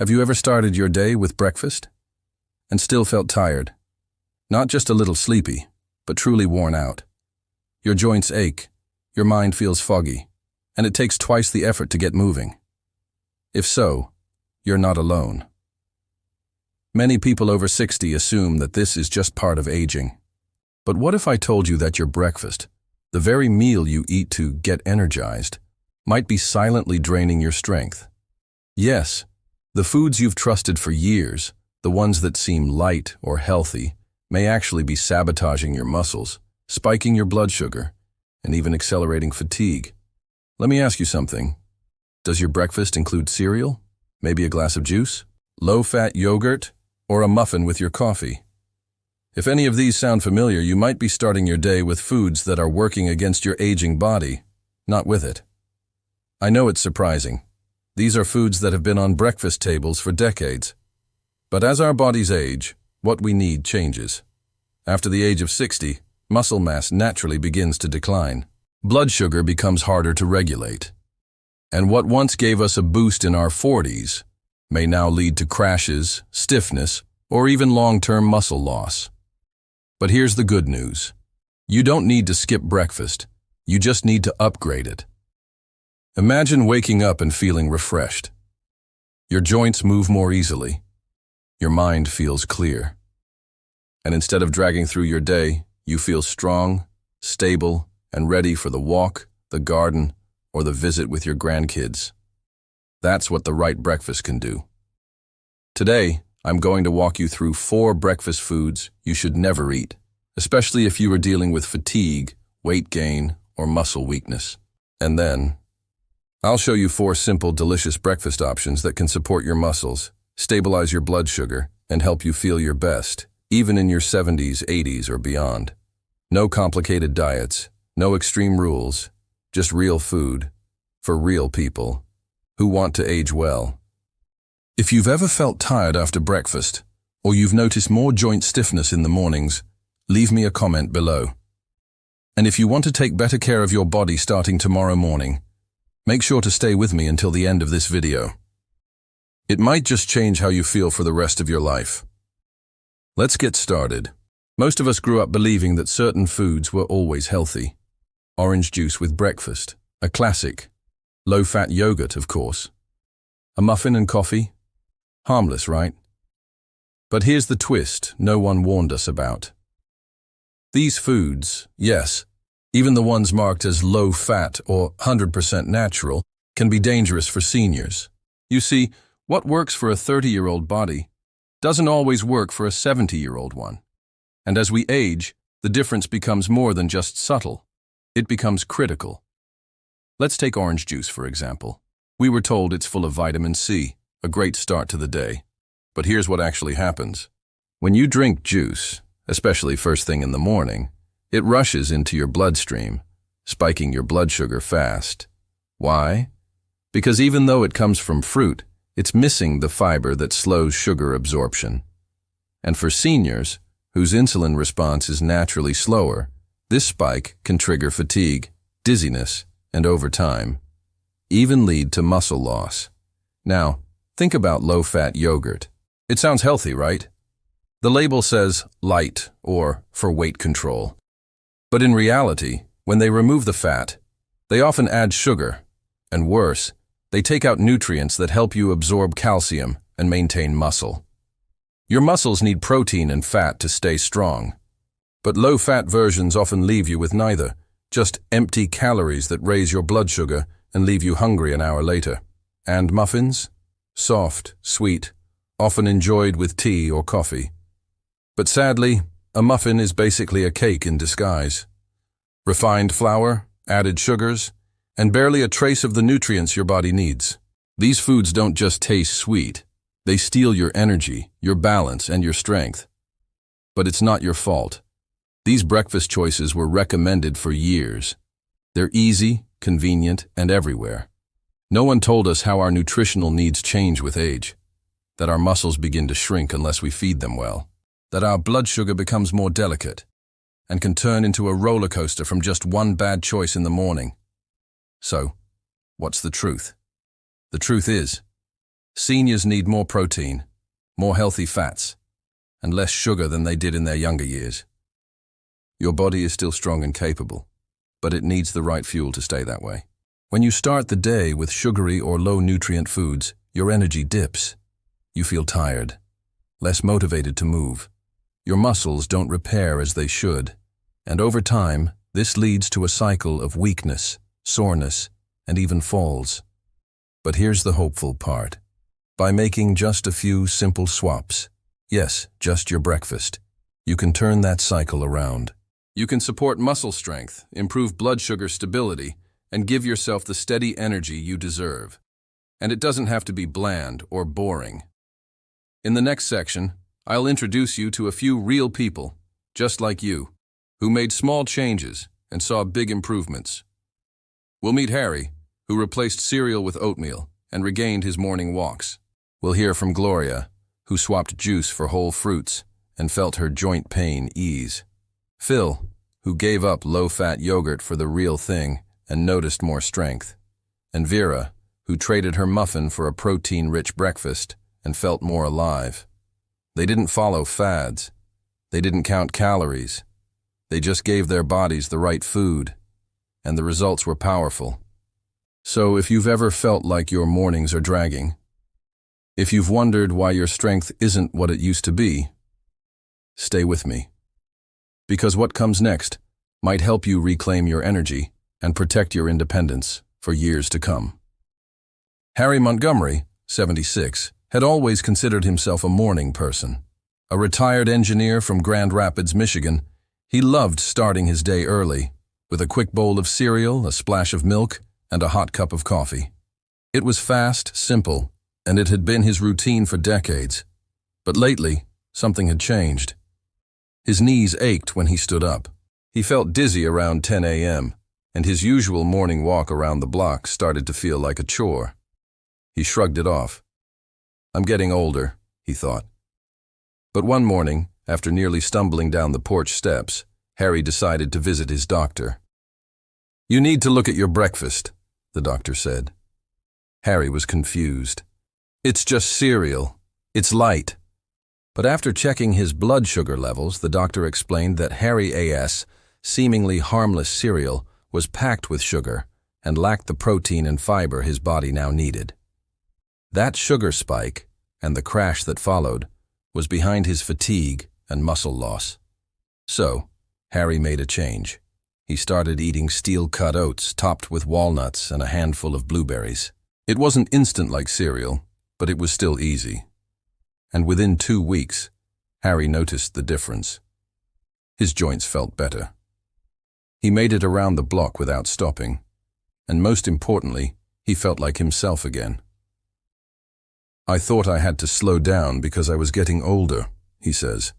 Have you ever started your day with breakfast and still felt tired? Not just a little sleepy, but truly worn out. Your joints ache, your mind feels foggy, and it takes twice the effort to get moving. If so, you're not alone. Many people over 60 assume that this is just part of aging. But what if I told you that your breakfast, the very meal you eat to get energized, might be silently draining your strength? Yes, the foods you've trusted for years, the ones that seem light or healthy, may actually be sabotaging your muscles, spiking your blood sugar, and even accelerating fatigue. Let me ask you something. Does your breakfast include cereal? Maybe a glass of juice? Low-fat yogurt? Or a muffin with your coffee? If any of these sound familiar, you might be starting your day with foods that are working against your aging body, not with it. I know it's surprising. These are foods that have been on breakfast tables for decades. But as our bodies age, what we need changes. After the age of 60, muscle mass naturally begins to decline. Blood sugar becomes harder to regulate. And what once gave us a boost in our 40s may now lead to crashes, stiffness, or even long-term muscle loss. But here's the good news. You don't need to skip breakfast. You just need to upgrade it. Imagine waking up and feeling refreshed. Your joints move more easily. Your mind feels clear. And instead of dragging through your day, you feel strong, stable, and ready for the walk, the garden, or the visit with your grandkids. That's what the right breakfast can do. Today, I'm going to walk you through 4 breakfast foods you should never eat, especially if you are dealing with fatigue, weight gain, or muscle weakness. And then, I'll show you 4 simple, delicious breakfast options that can support your muscles, stabilize your blood sugar, and help you feel your best, even in your 70s, 80s, or beyond. No complicated diets, no extreme rules, just real food, for real people, who want to age well. If you've ever felt tired after breakfast, or you've noticed more joint stiffness in the mornings, leave me a comment below. And if you want to take better care of your body starting tomorrow morning, make sure to stay with me until the end of this video. It might just change how you feel for the rest of your life. Let's get started. Most of us grew up believing that certain foods were always healthy. Orange juice with breakfast, a classic. Low-fat yogurt, of course. A muffin and coffee? Harmless, right? But here's the twist no one warned us about. These foods, yes, even the ones marked as low-fat or 100% natural, can be dangerous for seniors. You see, what works for a 30-year-old body doesn't always work for a 70-year-old one. And as we age, the difference becomes more than just subtle. It becomes critical. Let's take orange juice, for example. We were told it's full of vitamin C, a great start to the day. But here's what actually happens. When you drink juice, especially first thing in the morning, it rushes into your bloodstream, spiking your blood sugar fast. Why? Because even though it comes from fruit, it's missing the fiber that slows sugar absorption. And for seniors, whose insulin response is naturally slower, this spike can trigger fatigue, dizziness, and over time, even lead to muscle loss. Now, think about low-fat yogurt. It sounds healthy, right? The label says light or for weight control. But in reality, when they remove the fat, they often add sugar, and worse, they take out nutrients that help you absorb calcium and maintain muscle. Your muscles need protein and fat to stay strong. But low-fat versions often leave you with neither, just empty calories that raise your blood sugar and leave you hungry an hour later. And muffins? Soft, sweet, often enjoyed with tea or coffee. But sadly, a muffin is basically a cake in disguise. Refined flour, added sugars, and barely a trace of the nutrients your body needs. These foods don't just taste sweet. They steal your energy, your balance, and your strength. But it's not your fault. These breakfast choices were recommended for years. They're easy, convenient, and everywhere. No one told us how our nutritional needs change with age, that our muscles begin to shrink unless we feed them well, that our blood sugar becomes more delicate and can turn into a roller coaster from just one bad choice in the morning. So, what's the truth? The truth is, Seniors need more protein, more healthy fats, and less sugar than they did in their younger years. Your body is still strong and capable, but it needs the right fuel to stay that way. When you start the day with sugary or low-nutrient foods, your energy dips. You feel tired, less motivated to move. Your muscles don't repair as they should, and over time, this leads to a cycle of weakness, soreness, and even falls. But here's the hopeful part. By making just a few simple swaps, yes, just your breakfast, you can turn that cycle around. You can support muscle strength, improve blood sugar stability, and give yourself the steady energy you deserve. And it doesn't have to be bland or boring. In the next section, I'll introduce you to a few real people, just like you, who made small changes and saw big improvements. We'll meet Harry, who replaced cereal with oatmeal and regained his morning walks. We'll hear from Gloria, who swapped juice for whole fruits and felt her joint pain ease. Phil, who gave up low-fat yogurt for the real thing and noticed more strength. And Vera, who traded her muffin for a protein-rich breakfast and felt more alive. They didn't follow fads. They didn't count calories. They just gave their bodies the right food, and the results were powerful. So if you've ever felt like your mornings are dragging, if you've wondered why your strength isn't what it used to be, stay with me. Because what comes next might help you reclaim your energy and protect your independence for years to come. Harry Montgomery, 76, had always considered himself a morning person. A retired engineer from Grand Rapids, Michigan, he loved starting his day early, with a quick bowl of cereal, a splash of milk, and a hot cup of coffee. It was fast, simple, and it had been his routine for decades. But lately, something had changed. His knees ached when he stood up. He felt dizzy around 10 a.m., and his usual morning walk around the block started to feel like a chore. He shrugged it off. I'm getting older, he thought. But one morning, after nearly stumbling down the porch steps, Harry decided to visit his doctor. You need to look at your breakfast, the doctor said. Harry was confused. It's just cereal. It's light. But after checking his blood sugar levels, the doctor explained that Harry A.S., seemingly harmless cereal, was packed with sugar and lacked the protein and fiber his body now needed. That sugar spike, and the crash that followed, was behind his fatigue and muscle loss. So, Harry made a change. He started eating steel-cut oats topped with walnuts and a handful of blueberries. It wasn't instant like cereal, but it was still easy. And within 2 weeks, Harry noticed the difference. His joints felt better. He made it around the block without stopping, and most importantly, he felt like himself again. I thought I had to slow down because I was getting older, he says.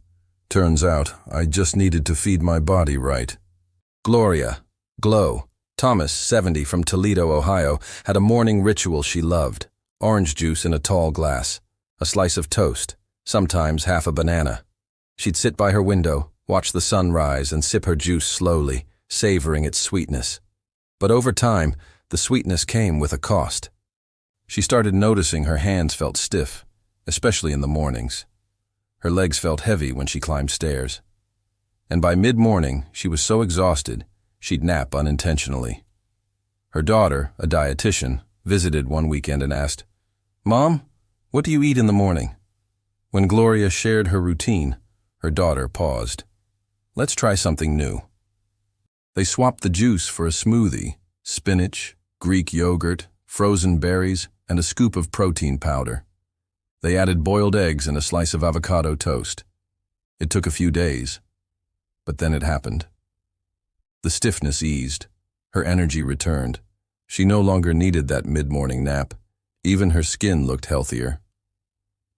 Turns out, I just needed to feed my body right. Gloria, Glow, Thomas, 70, from Toledo, Ohio, had a morning ritual she loved. Orange juice in a tall glass, a slice of toast, sometimes half a banana. She'd sit by her window, watch the sun rise, and sip her juice slowly, savoring its sweetness. But over time, the sweetness came with a cost. She started noticing her hands felt stiff, especially in the mornings. Her legs felt heavy when she climbed stairs. And by mid-morning, she was so exhausted, she'd nap unintentionally. Her daughter, a dietitian, visited one weekend and asked, "Mom, what do you eat in the morning?" When Gloria shared her routine, her daughter paused. "Let's try something new." They swapped the juice for a smoothie, spinach, Greek yogurt, frozen berries, and a scoop of protein powder. They added boiled eggs and a slice of avocado toast. It took a few days, but then it happened. The stiffness eased. Her energy returned. She no longer needed that mid-morning nap. Even her skin looked healthier.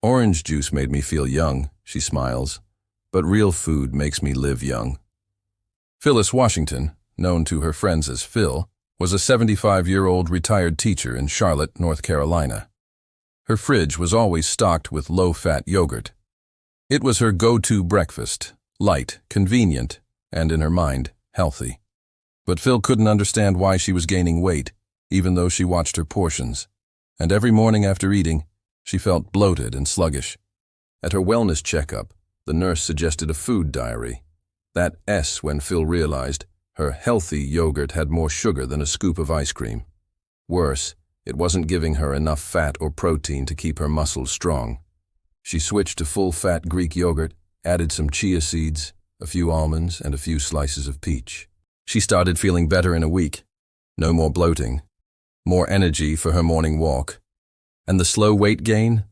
Orange juice made me feel young, she smiles, but real food makes me live young. Phyllis Washington, known to her friends as Phil, was a 75-year-old retired teacher in Charlotte, North Carolina. Her fridge was always stocked with low-fat yogurt. It was her go-to breakfast, light, convenient, and in her mind, healthy. But Phil couldn't understand why she was gaining weight, even though she watched her portions. And every morning after eating, She felt bloated and sluggish. At her wellness checkup, the nurse suggested a food diary. That S when Phil realized her healthy yogurt had more sugar than a scoop of ice cream. Worse, it wasn't giving her enough fat or protein to keep her muscles strong. She switched to full-fat Greek yogurt, added some chia seeds, a few almonds, and a few slices of peach. She started feeling better in a week. No more bloating. More energy for her morning walk. And the slow weight gain?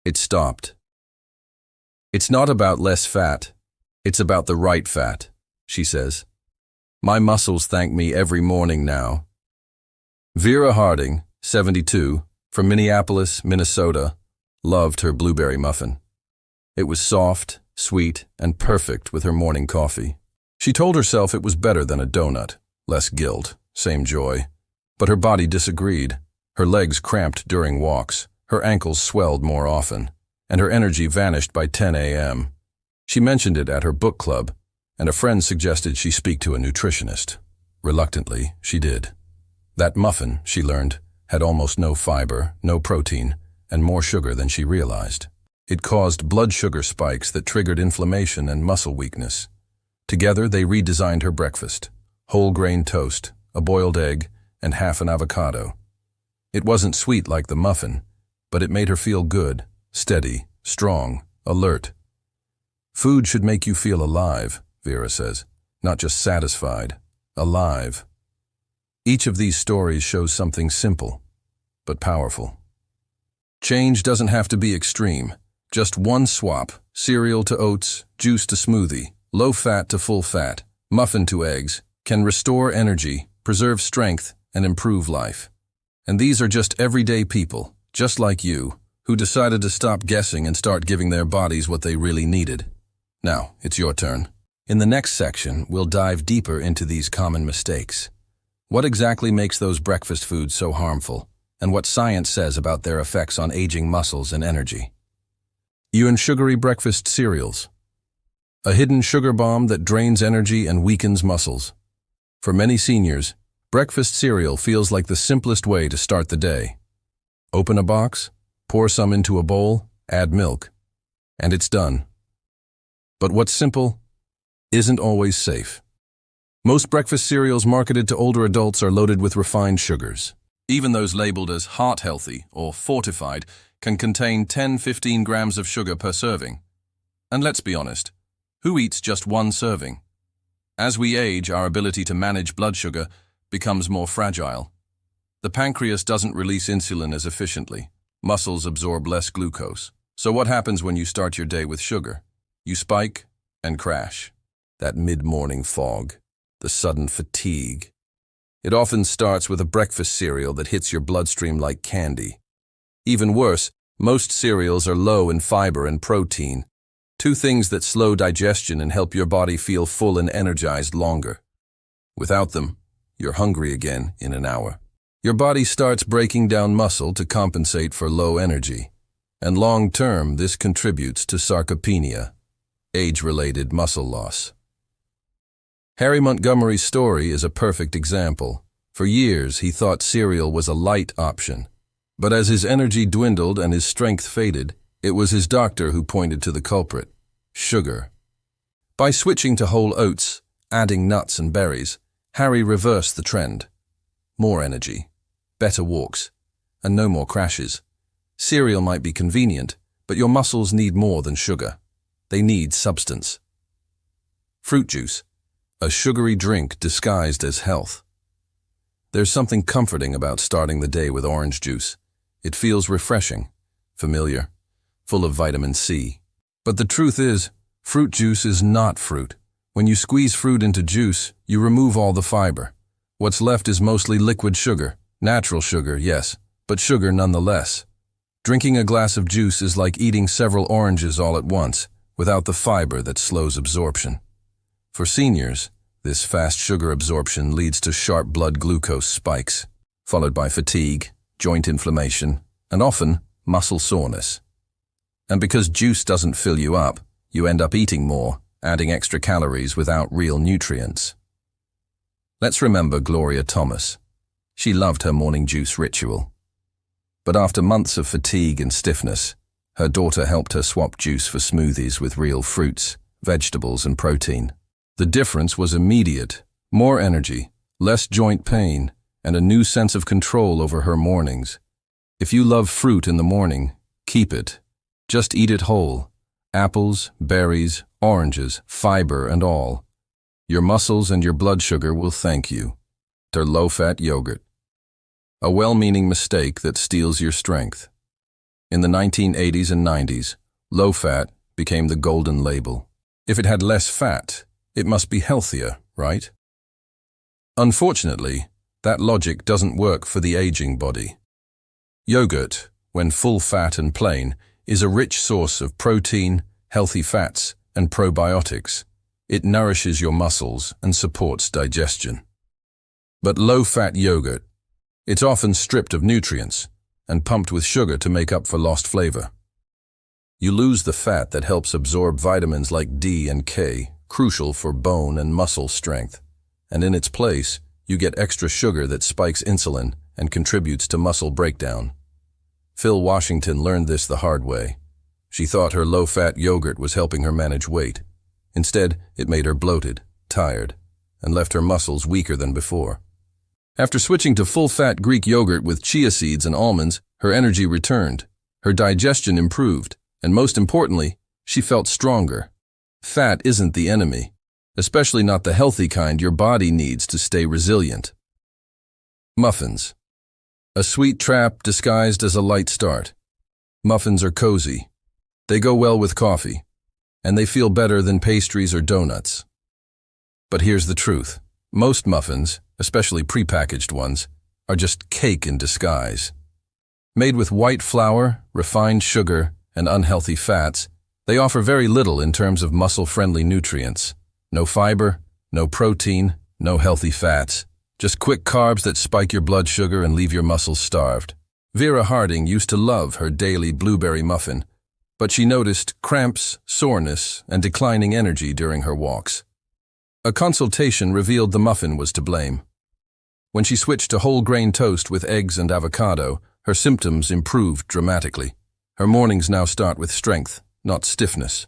It stopped. It's not about less fat. It's about the right fat, she says. My muscles thank me every morning now. Vera Harding, 72, from Minneapolis, Minnesota, loved her blueberry muffin. It was soft, sweet, and perfect with her morning coffee. She told herself it was better than a donut, less guilt, same joy. But her body disagreed. Her legs cramped during walks, her ankles swelled more often, and her energy vanished by 10 a.m. She mentioned it at her book club, and a friend suggested she speak to a nutritionist. Reluctantly, she did. That muffin, she learned, had almost no fiber, no protein, and more sugar than she realized. It caused blood sugar spikes that triggered inflammation and muscle weakness. Together, they redesigned her breakfast: whole grain toast, a boiled egg, and half an avocado. It wasn't sweet like the muffin, but it made her feel good, steady, strong, alert. Food should make you feel alive, Vera says, not just satisfied, alive. Each of these stories shows something simple, but powerful. Change doesn't have to be extreme. Just one swap: cereal to oats, juice to smoothie, low fat to full fat, muffin to eggs, can restore energy, preserve strength, and improve life. And these are just everyday people, just like you, who decided to stop guessing and start giving their bodies what they really needed. Now, it's your turn. In the next section, we'll dive deeper into these common mistakes. What exactly makes those breakfast foods so harmful, and what science says about their effects on aging muscles and energy. Sugary Breakfast Cereals. A hidden sugar bomb that drains energy and weakens muscles. For many seniors, breakfast cereal feels like the simplest way to start the day. Open a box, pour some into a bowl, add milk, and it's done. But what's simple isn't always safe. Most breakfast cereals marketed to older adults are loaded with refined sugars. Even those labeled as heart-healthy or fortified can contain 10–15 grams of sugar per serving. And let's be honest, who eats just one serving? As we age, our ability to manage blood sugar becomes more fragile. The pancreas doesn't release insulin as efficiently. Muscles absorb less glucose. So what happens when you start your day with sugar? You spike and crash. That mid-morning fog, the sudden fatigue. It often starts with a breakfast cereal that hits your bloodstream like candy. Even worse, most cereals are low in fiber and protein, two things that slow digestion and help your body feel full and energized longer. Without them, you're hungry again in an hour. Your body starts breaking down muscle to compensate for low energy. And long-term, this contributes to sarcopenia, age-related muscle loss. Harry Montgomery's story is a perfect example. For years, he thought cereal was a light option. But as his energy dwindled and his strength faded, it was his doctor who pointed to the culprit: sugar. By switching to whole oats, adding nuts and berries, Harry reversed the trend. More energy, better walks, and no more crashes. Cereal might be convenient, but your muscles need more than sugar. They need substance. Fruit juice, a sugary drink disguised as health. There's something comforting about starting the day with orange juice. It feels refreshing, familiar, full of vitamin C. But the truth is, fruit juice is not fruit. When you squeeze fruit into juice, you remove all the fiber. What's left is mostly liquid sugar. Natural sugar, yes, but sugar nonetheless. Drinking a glass of juice is like eating several oranges all at once, without the fiber that slows absorption. For seniors, this fast sugar absorption leads to sharp blood glucose spikes, followed by fatigue, joint inflammation, and often muscle soreness. And because juice doesn't fill you up, you end up eating more, adding extra calories without real nutrients. Let's remember Gloria Thomas. She loved her morning juice ritual. But after months of fatigue and stiffness, her daughter helped her swap juice for smoothies with real fruits, vegetables, and protein. The difference was immediate: more energy, less joint pain, and a new sense of control over her mornings. If you love fruit in the morning, keep it. Just eat it whole. Apples, berries, oranges, fiber and all. Your muscles and your blood sugar will thank you. They're low-fat yogurt. A well-meaning mistake that steals your strength. In the 1980s and 90s, low-fat became the golden label. If it had less fat, it must be healthier, right? Unfortunately, that logic doesn't work for the aging body. Yogurt, when full-fat and plain, is a rich source of protein, healthy fats, and probiotics. It nourishes your muscles and supports digestion. But low-fat yogurt, it's often stripped of nutrients and pumped with sugar to make up for lost flavor. You lose the fat that helps absorb vitamins like D and K, crucial for bone and muscle strength. And in its place, you get extra sugar that spikes insulin and contributes to muscle breakdown. Phil Washington learned this the hard way. She thought her low-fat yogurt was helping her manage weight. Instead, it made her bloated, tired, and left her muscles weaker than before. After switching to full-fat Greek yogurt with chia seeds and almonds, her energy returned, her digestion improved, and most importantly, she felt stronger. Fat isn't the enemy, especially not the healthy kind your body needs to stay resilient. Muffins. A sweet trap disguised as a light start. Muffins are cozy. They go well with coffee, and they feel better than pastries or donuts. But here's the truth. Most muffins, especially prepackaged ones, are just cake in disguise. Made with white flour, refined sugar, and unhealthy fats, they offer very little in terms of muscle-friendly nutrients. No fiber, no protein, no healthy fats. Just quick carbs that spike your blood sugar and leave your muscles starved. Vera Harding used to love her daily blueberry muffin, but she noticed cramps, soreness, and declining energy during her walks. A consultation revealed the muffin was to blame. When she switched to whole grain toast with eggs and avocado, her symptoms improved dramatically. Her mornings now start with strength, not stiffness.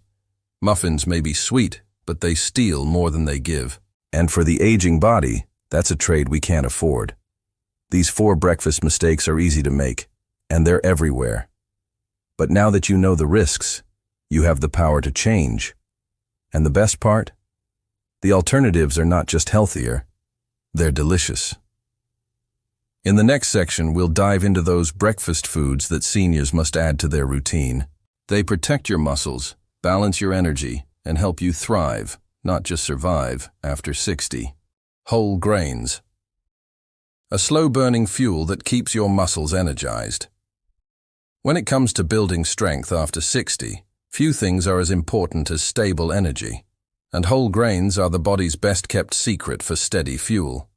Muffins may be sweet, but they steal more than they give. And for the aging body, that's a trade we can't afford. These 4 breakfast mistakes are easy to make, and they're everywhere. But now that you know the risks, you have the power to change. And the best part? The alternatives are not just healthier, they're delicious. In the next section, we'll dive into those breakfast foods that seniors must add to their routine. They protect your muscles, balance your energy, and help you thrive, not just survive, after 60. Whole grains. A slow-burning fuel that keeps your muscles energized. When it comes to building strength after 60, few things are as important as stable energy. And whole grains are the body's best-kept secret for steady fuel.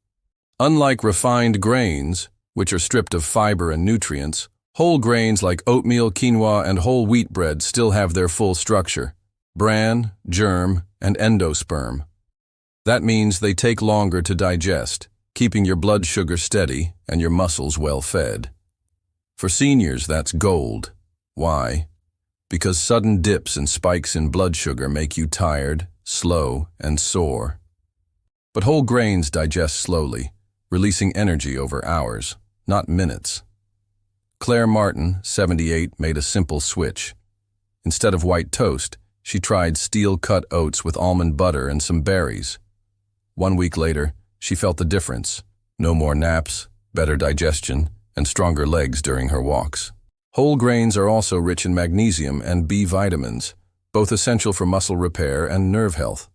Unlike refined grains, which are stripped of fiber and nutrients, whole grains like oatmeal, quinoa, and whole wheat bread still have their full structure: bran, germ, and endosperm. That means they take longer to digest, keeping your blood sugar steady and your muscles well-fed. For seniors, that's gold. Why? Because sudden dips and spikes in blood sugar make you tired, slow, and sore. But whole grains digest slowly, releasing energy over hours, not minutes. Claire Martin, 78, made a simple switch. Instead of white toast, she tried steel-cut oats with almond butter and some berries. 1 week later, she felt the difference. No more naps, better digestion, and stronger legs during her walks. Whole grains are also rich in magnesium and B vitamins, both essential for muscle repair and nerve health.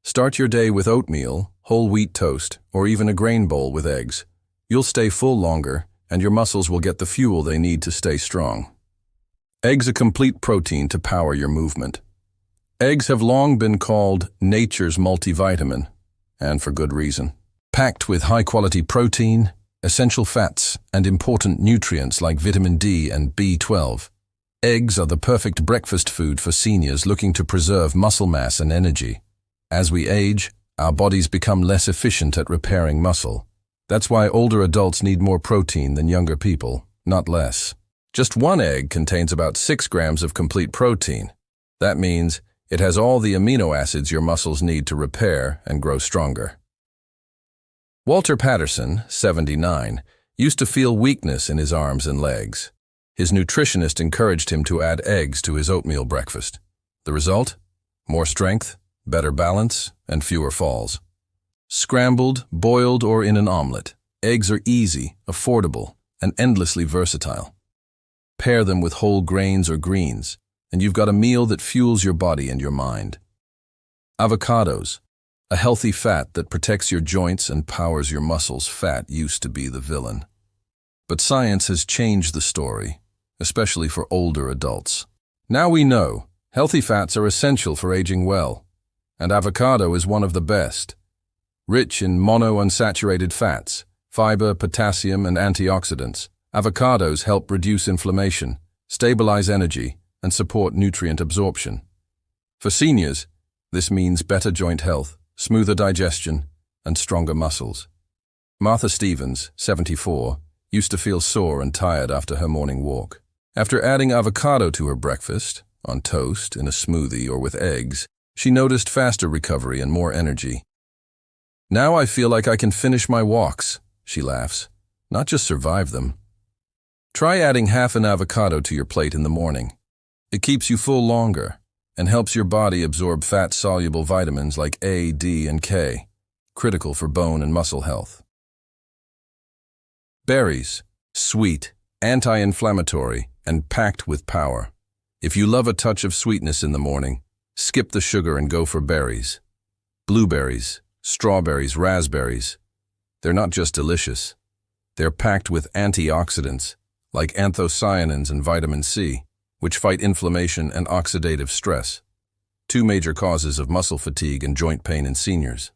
Start your day with oatmeal, whole wheat toast, or even a grain bowl with eggs. You'll stay full longer, and your muscles will get the fuel they need to stay strong. Eggs, a complete protein to power your movement. Eggs have long been called nature's multivitamin, and for good reason. Packed with high-quality protein, essential fats, and important nutrients like vitamin D and B12. Eggs are the perfect breakfast food for seniors looking to preserve muscle mass and energy. As we age, our bodies become less efficient at repairing muscle. That's why older adults need more protein than younger people, not less. Just one egg contains about 6 grams of complete protein. That means it has all the amino acids your muscles need to repair and grow stronger. Walter Patterson, 79, used to feel weakness in his arms and legs. His nutritionist encouraged him to add eggs to his oatmeal breakfast. The result? More strength, better balance, and fewer falls. Scrambled, boiled, or in an omelet, eggs are easy, affordable, and endlessly versatile. Pair them with whole grains or greens, and you've got a meal that fuels your body and your mind. Avocados, a healthy fat that protects your joints and powers your muscles. Fat used to be the villain. But science has changed the story, especially for older adults. Now we know healthy fats are essential for aging well, and avocado is one of the best. Rich in monounsaturated fats, fiber, potassium, and antioxidants, avocados help reduce inflammation, stabilize energy, and support nutrient absorption. For seniors, this means better joint health, smoother digestion, and stronger muscles. Martha Stevens, 74, used to feel sore and tired after her morning walk. After adding avocado to her breakfast, on toast, in a smoothie, or with eggs, she noticed faster recovery and more energy. "Now I feel like I can finish my walks," she laughs, "not just survive them." Try adding half an avocado to your plate in the morning. It keeps you full longer and helps your body absorb fat-soluble vitamins like A, D, and K, critical for bone and muscle health. Berries, sweet, anti-inflammatory, and packed with power. If you love a touch of sweetness in the morning, skip the sugar and go for berries. Blueberries, strawberries, raspberries. They're not just delicious. They're packed with antioxidants, like anthocyanins and vitamin C, which fight inflammation and oxidative stress, 2 major causes of muscle fatigue and joint pain in seniors.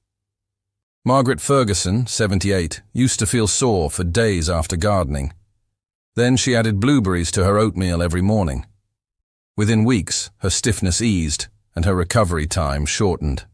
Margaret Ferguson, 78, used to feel sore for days after gardening. Then she added blueberries to her oatmeal every morning. Within weeks, her stiffness eased and her recovery time shortened.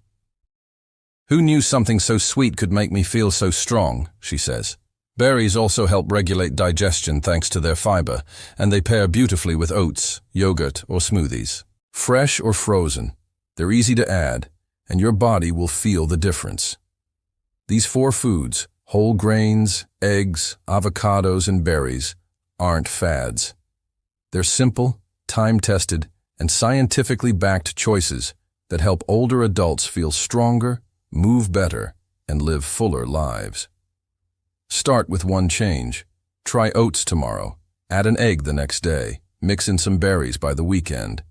"Who knew something so sweet could make me feel so strong?" she says. Berries also help regulate digestion thanks to their fiber, and they pair beautifully with oats, yogurt, or smoothies. Fresh or frozen, they're easy to add, and your body will feel the difference. These 4 foods, whole grains, eggs, avocados, and berries, aren't fads. They're simple, time-tested, and scientifically backed choices that help older adults feel stronger, move better, and live fuller lives. Start with one change. Try oats tomorrow. Add an egg the next day. Mix in some berries by the weekend.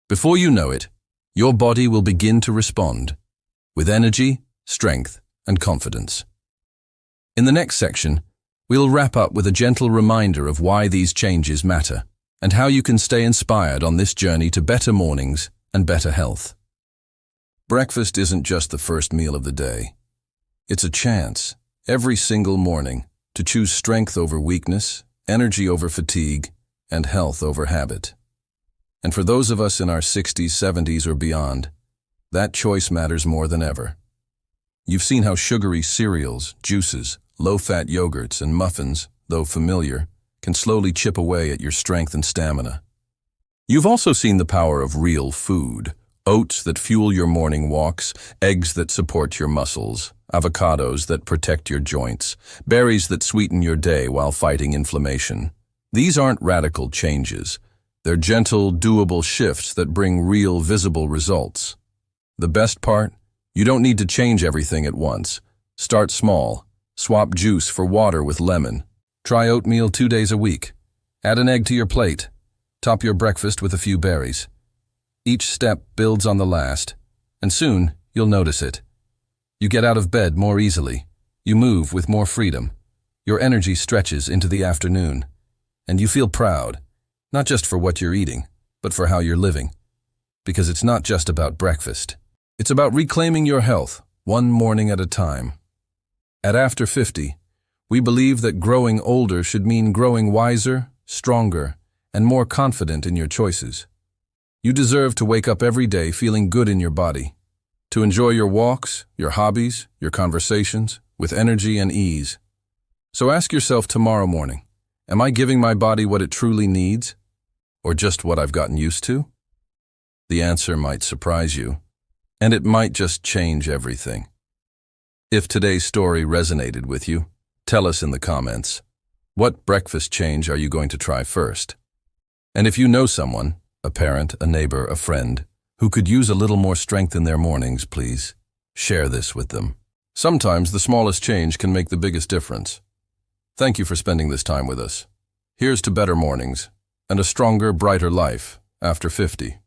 Before you know it, your body will begin to respond with energy, strength, and confidence. In the next section, we'll wrap up with a gentle reminder of why these changes matter and how you can stay inspired on this journey to better mornings and better health. Breakfast isn't just the first meal of the day. It's a chance, every single morning, to choose strength over weakness, energy over fatigue, and health over habit. And for those of us in our 60s, 70s, or beyond, that choice matters more than ever. You've seen how sugary cereals, juices, low-fat yogurts, and muffins, though familiar, can slowly chip away at your strength and stamina. You've also seen the power of real food: oats that fuel your morning walks, eggs that support your muscles, avocados that protect your joints, berries that sweeten your day while fighting inflammation. These aren't radical changes. They're gentle, doable shifts that bring real, visible results. The best part? You don't need to change everything at once. Start small. Swap juice for water with lemon. Try oatmeal 2 days a week. Add an egg to your plate. Top your breakfast with a few berries. Each step builds on the last, and soon you'll notice it. You get out of bed more easily. You move with more freedom. Your energy stretches into the afternoon. And you feel proud, not just for what you're eating, but for how you're living. Because it's not just about breakfast. It's about reclaiming your health, one morning at a time. At After 50, we believe that growing older should mean growing wiser, stronger, and more confident in your choices. You deserve to wake up every day feeling good in your body, to enjoy your walks, your hobbies, your conversations, with energy and ease. So ask yourself tomorrow morning, Am I giving my body what it truly needs? Or just what I've gotten used to? The answer might surprise you, and it might just change everything. If today's story resonated with you, tell us in the comments. What breakfast change are you going to try first? And if you know someone, a parent, a neighbor, a friend, who could use a little more strength in their mornings, please share this with them. Sometimes the smallest change can make the biggest difference. Thank you for spending this time with us. Here's to better mornings and a stronger, brighter life after 50.